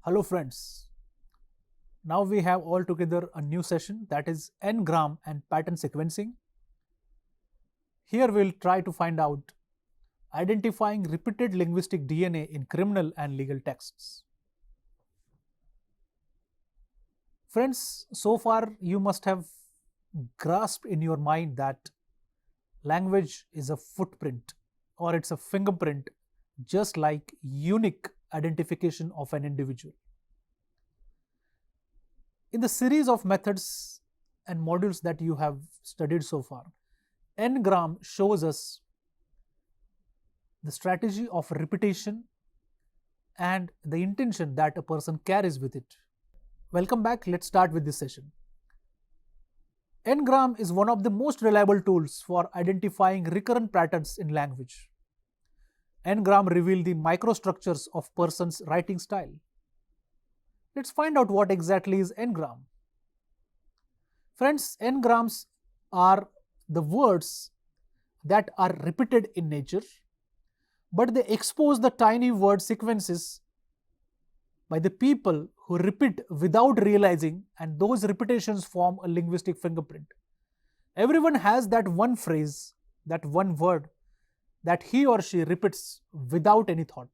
Hello friends, now we have all together a new session, that is N-gram and pattern sequencing. Here we'll try to find out identifying repeated linguistic DNA in criminal and legal texts. Friends, so far you must have grasped in your mind that language is a footprint or it's a fingerprint, just like unique identification of an individual. In the series of methods and modules that you have studied so far, N-gram shows us the strategy of repetition and the intention that a person carries with it. Welcome back. Let's start with this session. N-gram is one of the most reliable tools for identifying recurrent patterns in language. N-gram reveals the microstructures of person's writing style. Let's find out what exactly is N-gram. Friends, N-grams are the words that are repeated in nature, but they expose the tiny word sequences by the people who repeat without realizing, and those repetitions form a linguistic fingerprint. Everyone has that one phrase, that one word that he or she repeats without any thought.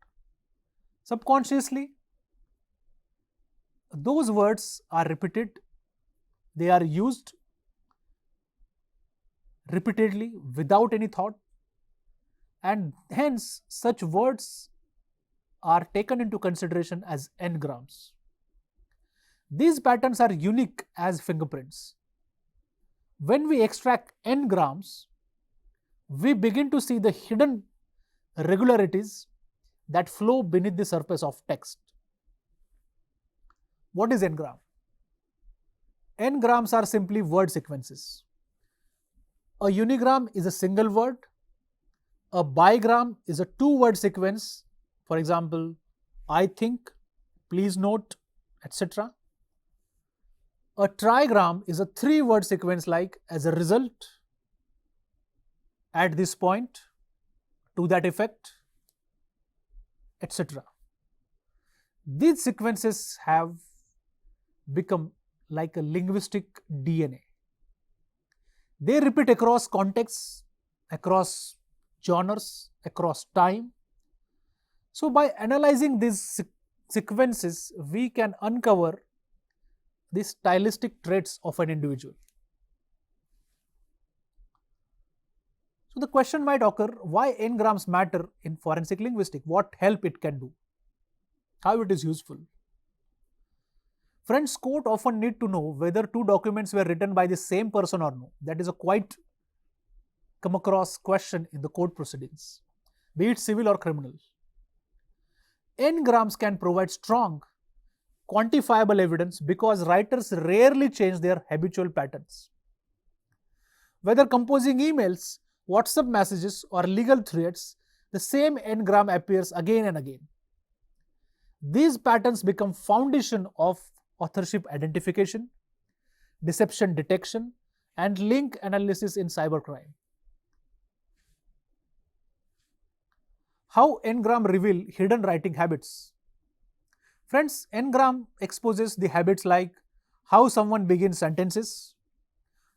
Subconsciously, those words are repeated, they are used repeatedly without any thought, and hence such words are taken into consideration as N-grams. These patterns are unique as fingerprints. When we extract N-grams, we begin to see the hidden regularities that flow beneath the surface of text. What is N-gram? N-grams are simply word sequences. A unigram is a single word. A bigram is a two-word sequence. For example, I think, please note, etc. A trigram is a three-word sequence like as a result, at this point, to that effect, etc. These sequences have become like a linguistic DNA. They repeat across contexts, across genres, across time. So by analyzing these sequences, we can uncover the stylistic traits of an individual. So the question might occur, why N-grams matter in forensic linguistics? What help it can do? How it is useful? Friends, court often need to know whether two documents were written by the same person or no. That is a quite come across question in the court proceedings, be it civil or criminal. N-grams can provide strong, quantifiable evidence because writers rarely change their habitual patterns. Whether composing emails, WhatsApp messages, or legal threats, the same N-gram appears again and again. These patterns become foundation of authorship identification, deception detection, and link analysis in cybercrime. How N-gram reveal hidden writing habits? Friends, N-gram exposes the habits like how someone begins sentences,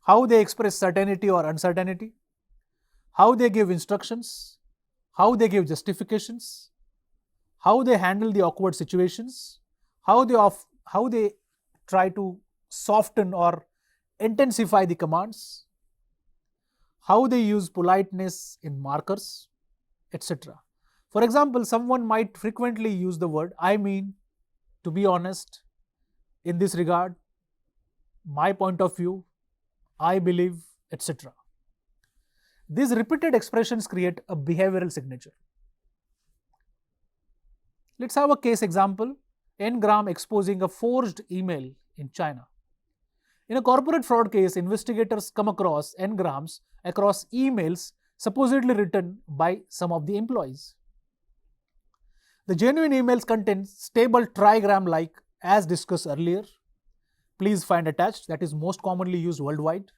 how they express certainty or uncertainty, how they give instructions, how they give justifications, how they handle the awkward situations, how they try to soften or intensify the commands, how they use politeness in markers, etc. For example, someone might frequently use the word I mean, to be honest, in this regard, my point of view, I believe, etc. These repeated expressions create a behavioral signature. Let's have a case example. N-gram exposing a forged email in China. In a corporate fraud case, investigators come across N-grams across emails supposedly written by some of the employees. The genuine emails contain stable trigram like as discussed earlier, please find attached, that is most commonly used worldwide.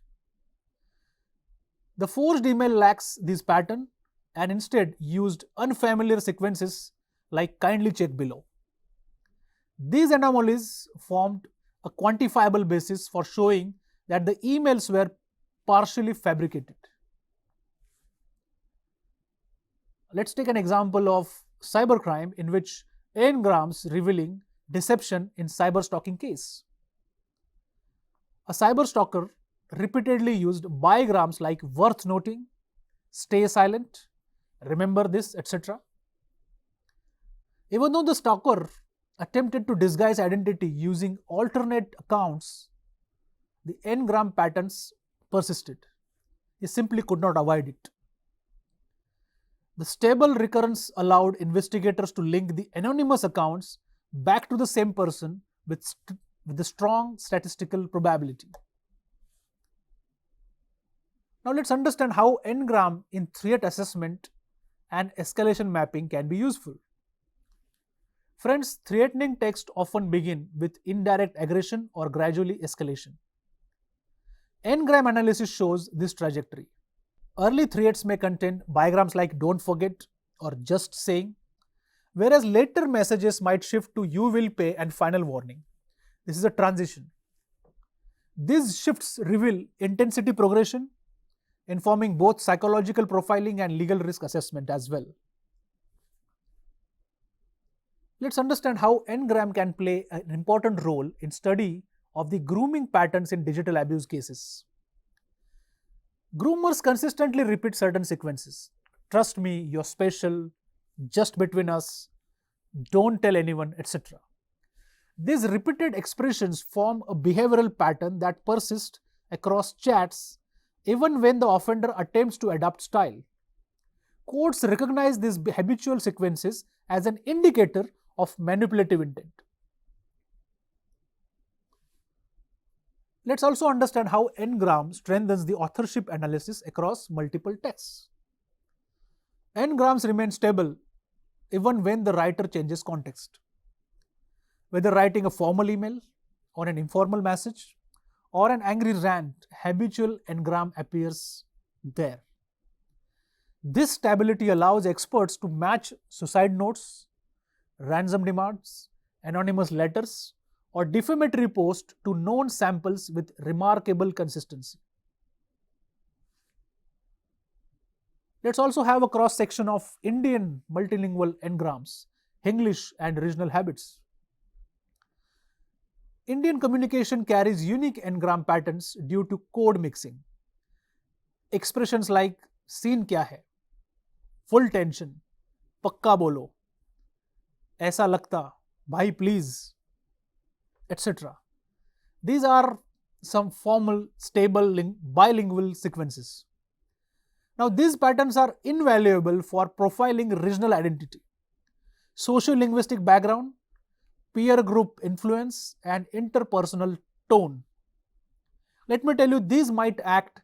The forged email lacks this pattern and instead used unfamiliar sequences like kindly check below. These anomalies formed a quantifiable basis for showing that the emails were partially fabricated. Let's take an example of cybercrime in which engrams revealing deception in cyber stalking case. A cyber stalker repeatedly used bigrams like worth noting, stay silent, remember this, etc. Even though the stalker attempted to disguise identity using alternate accounts, the n-gram patterns persisted. He simply could not avoid it. The stable recurrence allowed investigators to link the anonymous accounts back to the same person with a strong statistical probability. Now let's understand how n-gram in threat assessment and escalation mapping can be useful. Friends, threatening texts often begin with indirect aggression or gradually escalation. N-gram analysis shows this trajectory. Early threats may contain bigrams like don't forget or just saying, whereas later messages might shift to you will pay and final warning. This is a transition. These shifts reveal intensity progression, informing both psychological profiling and legal risk assessment as well. Let's understand how n-gram can play an important role in study of the grooming patterns in digital abuse cases. Groomers consistently repeat certain sequences. Trust me, you're special, just between us, don't tell anyone, etc. These repeated expressions form a behavioral pattern that persists across chats even when the offender attempts to adapt style. Courts recognize these habitual sequences as an indicator of manipulative intent. Let's also understand how n-gram strengthens the authorship analysis across multiple texts. N-grams remain stable even when the writer changes context. Whether writing a formal email or an informal message or an angry rant, habitual n-gram appears there. This stability allows experts to match suicide notes, ransom demands, anonymous letters, or defamatory posts to known samples with remarkable consistency. Let's also have a cross section of Indian multilingual n-grams, English and regional habits. Indian communication carries unique n-gram patterns due to code mixing. Expressions like scene kya hai, full tension, pakka bolo, aisa lagta, bhai please, etc. These are some formal, stable, bilingual sequences. Now, these patterns are invaluable for profiling regional identity, socio-linguistic background, peer group influence, and interpersonal tone. Let me tell you, these might act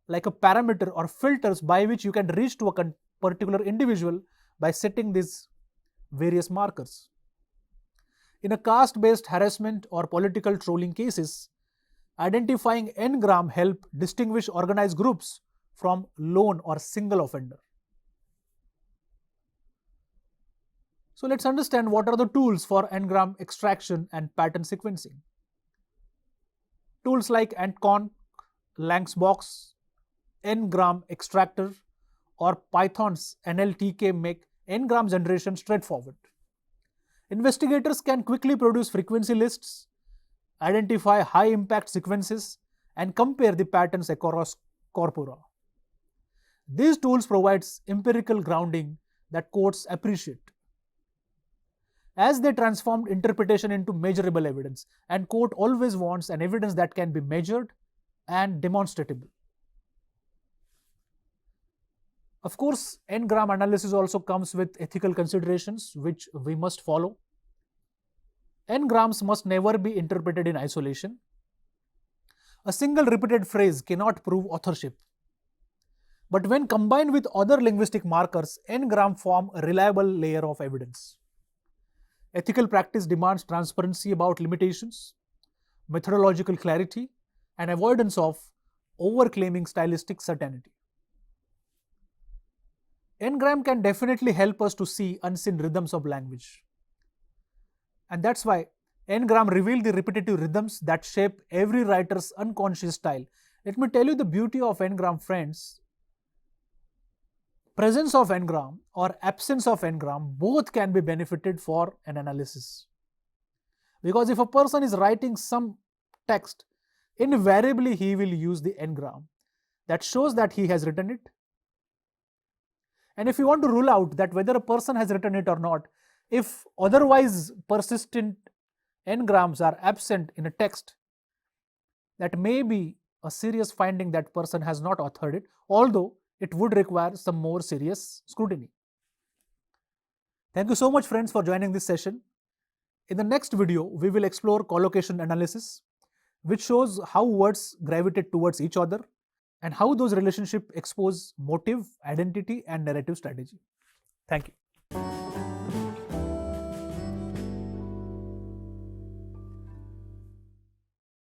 like a parameter or filters by which you can reach to a particular individual by setting these various markers. In a caste-based harassment or political trolling cases, identifying n-gram help distinguish organized groups from lone or single offender. So let's understand what are the tools for n-gram extraction and pattern sequencing. Tools like AntConc, Lanxbox, n-gram extractor, or Python's NLTK make n-gram generation straightforward. Investigators can quickly produce frequency lists, identify high-impact sequences, and compare the patterns across corpora. These tools provide empirical grounding that courts appreciate, as they transformed interpretation into measurable evidence, and court always wants an evidence that can be measured and demonstrable. Of course, n-gram analysis also comes with ethical considerations which we must follow. N-grams must never be interpreted in isolation. A single repeated phrase cannot prove authorship. But when combined with other linguistic markers, n-gram form a reliable layer of evidence. Ethical practice demands transparency about limitations, methodological clarity, and avoidance of overclaiming stylistic certainty. N-gram can definitely help us to see unseen rhythms of language. And that's why N-gram reveal the repetitive rhythms that shape every writer's unconscious style. Let me tell you the beauty of N-gram, friends. Presence of N-gram or absence of N-gram both can be benefited for an analysis. Because if a person is writing some text, invariably he will use the N-gram. That shows that he has written it. And if you want to rule out that whether a person has written it or not, if otherwise persistent N-grams are absent in a text, that may be a serious finding that person has not authored it, although it would require some more serious scrutiny. Thank you so much, friends, for joining this session. In the next video, we will explore collocation analysis, which shows how words gravitate towards each other and how those relationships expose motive, identity, and narrative strategy. Thank you.